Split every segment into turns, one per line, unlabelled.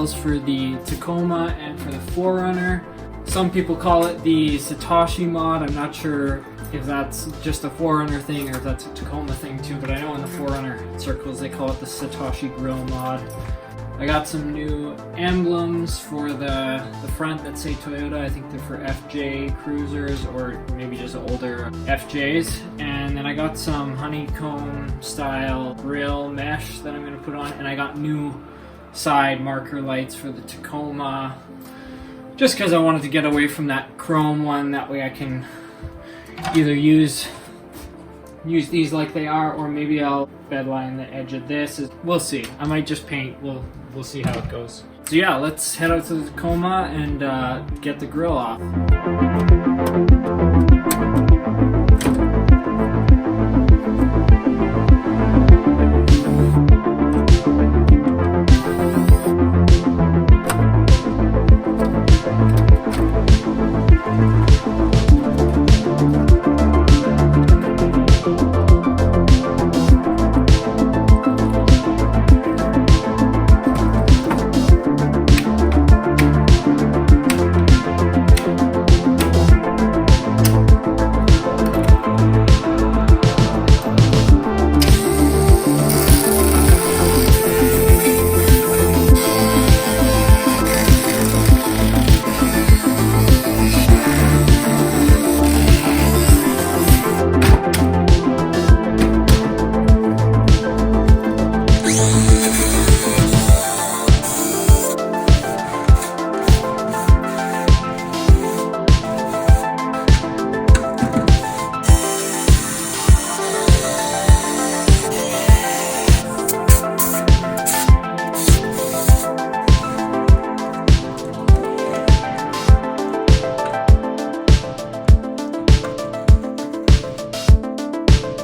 nozzles for the Tacoma and for the 4Runner. Some people call it the Satoshi mod. I'm not sure if that's just a 4Runner thing or if that's a Tacoma thing too, but I know in the 4Runner circles they call it the Satoshi grill mod. I got some new emblems for the front that say Toyota. I think they're for FJ cruisers or maybe just older FJs. And then I got some honeycomb style grill mesh that I'm going to put on. And I got new side marker lights for the Tacoma. Just because I wanted to get away from that chrome one. That way I can either use these like they are, or maybe I'll bedline the edge of this. We'll see. I might just paint. We'll see how it goes. So yeah, let's head out to the Tacoma and get the grill off.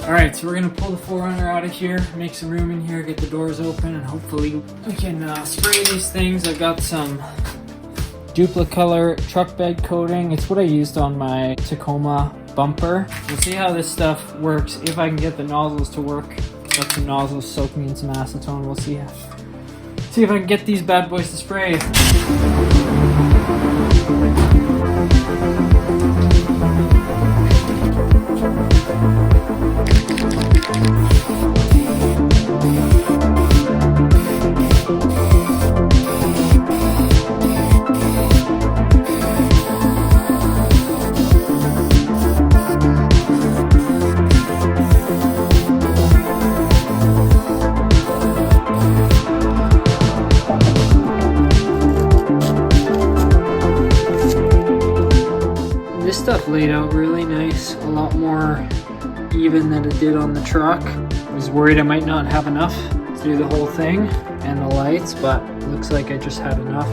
Alright, so we're going to pull the 4Runner out of here, make some room in here, get the doors open, and hopefully we can spray these things. I've got some Duplicolor truck bed coating. It's what I used on my Tacoma bumper. We'll see how this stuff works, if I can get the nozzles to work. Got some nozzles soaking in some acetone. We'll see if I can get these bad boys to spray. This stuff laid out really nice, a lot more even than it did on the truck. I was worried I might not have enough to do the whole thing and the lights, but it looks like I just had enough.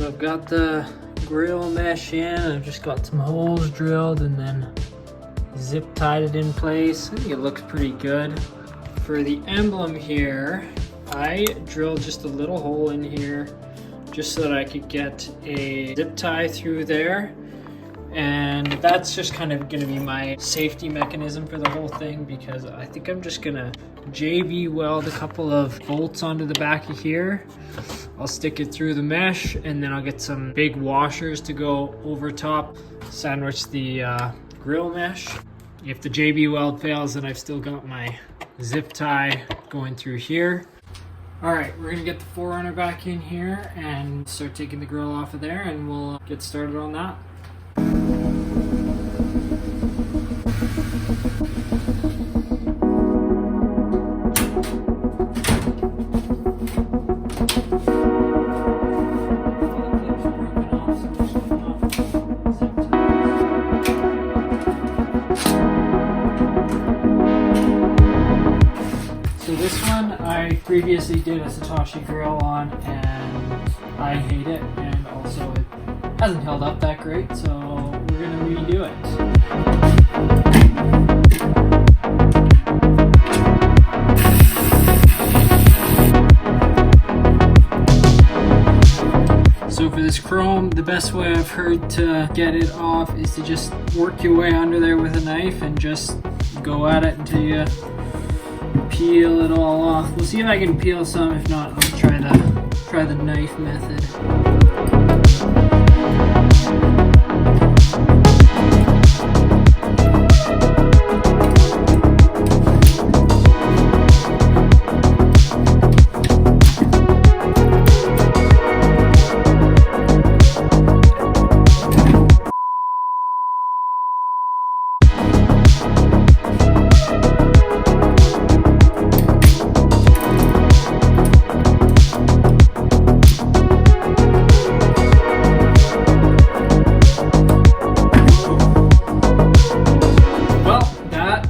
I've got the grill mesh in. I've just got some holes drilled and then zip tied it in place. I think it looks pretty good. For the emblem here, I drilled just a little hole in here just so that I could get a zip tie through there. And that's just kind of going to be my safety mechanism for the whole thing, because I think I'm just going to JB weld a couple of bolts onto the back of here. I'll stick it through the mesh, and then I'll get some big washers to go over top, sandwich the grill mesh. If the JB weld fails, then I've still got my zip tie going through here. All right, we're gonna get the 4Runner back in here and start taking the grill off of there, and we'll get started on that. previously did a Satoshi grill on, and I hate it, and also it hasn't held up that great, so we're gonna redo it. So for this chrome, the best way I've heard to get it off is to just work your way under there with a knife and just go at it until you peel it all off. We'll see if I can peel some. If not, I'll try the knife method.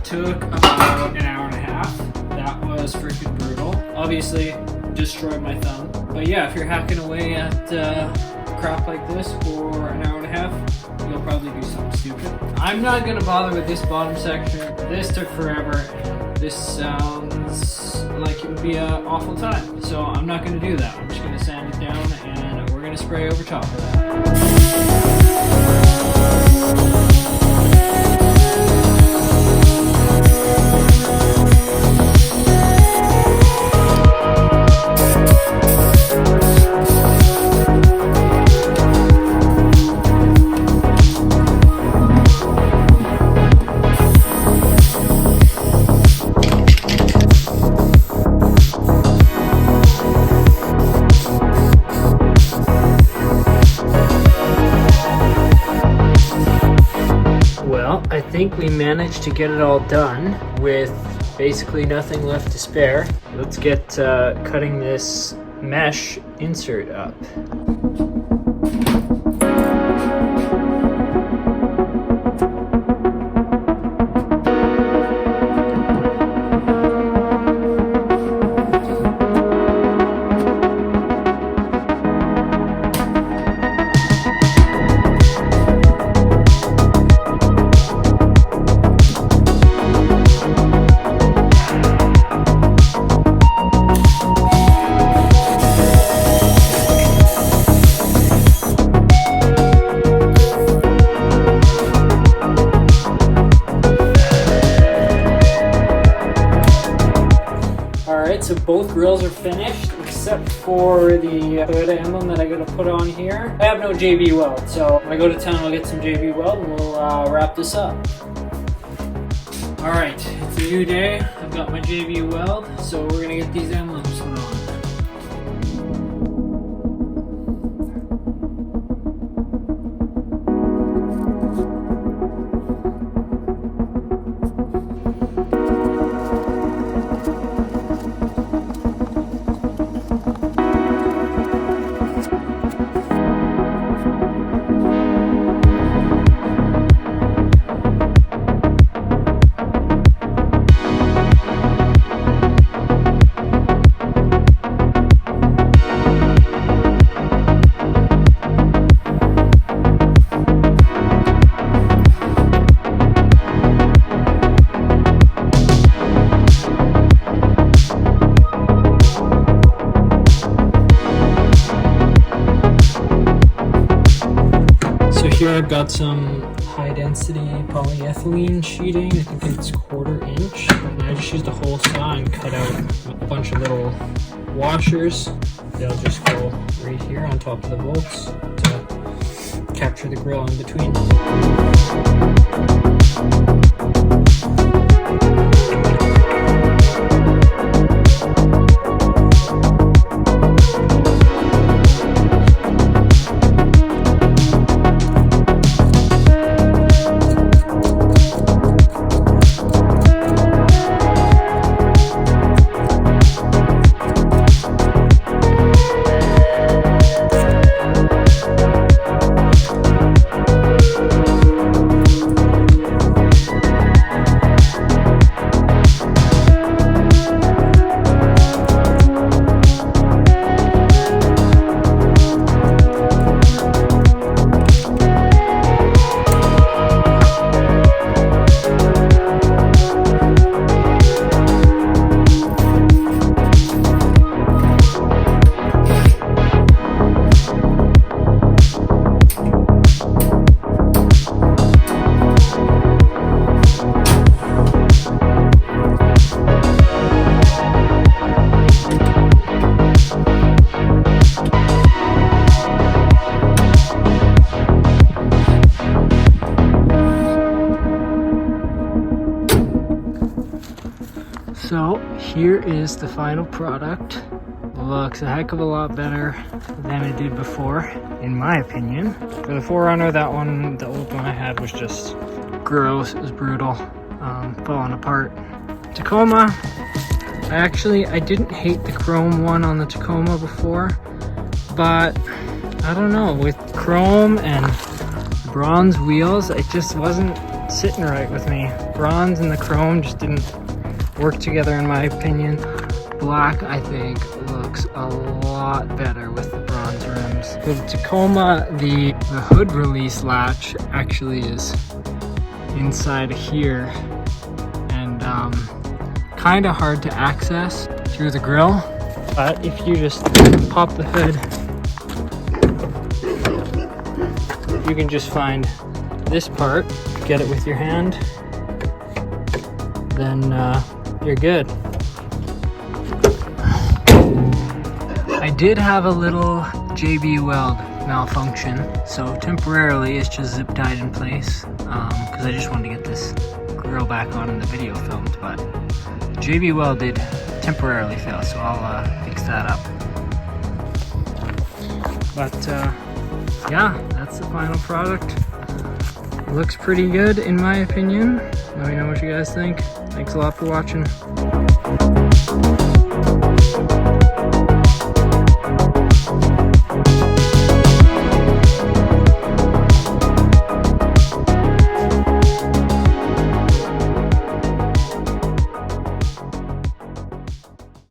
Took about an hour and a half. That was freaking brutal. Obviously, destroyed my thumb. But yeah, if you're hacking away at crap like this for an hour and a half, you'll probably do something stupid. I'm not gonna bother with this bottom section. This took forever. This sounds like it would be an awful time. So I'm not gonna do that. I'm just gonna sand it down and we're gonna spray over top of that. I think we managed to get it all done with basically nothing left to spare. Let's get cutting this mesh insert up. So both grills are finished except for the Toyota emblem that I gotta put on here. I have no JB weld, so when I go to town I'll get some JB weld and we'll wrap this up. Alright, it's a new day. I've got my JB weld, so we're gonna get these emblems put on. Here I've got some high density polyethylene sheeting. I think it's 1/4 inch. And I just used a hole saw and cut out a bunch of little washers. They'll just go right here on top of the bolts to capture the grill in between. So here is the final product. Looks a heck of a lot better than it did before, in my opinion. For the 4Runner, that one, the old one I had was just gross. It was brutal, falling apart. Tacoma, I didn't hate the chrome one on the Tacoma before, but I don't know, with chrome and bronze wheels, it just wasn't sitting right with me. Bronze and the chrome just didn't work together in my opinion. Black, I think, looks a lot better with the bronze rims. For the Tacoma, the hood release latch actually is inside here, and kind of hard to access through the grill. But if you just pop the hood, you can just find this part, get it with your hand, then you're good. I did have a little JB weld malfunction, so temporarily it's just zip tied in place because I just wanted to get this grill back on and the video filmed, but JB weld did temporarily fail, so I'll fix that up. But yeah, that's the final product. It looks pretty good in my opinion. Let me know what you guys think. Thanks a lot for watching.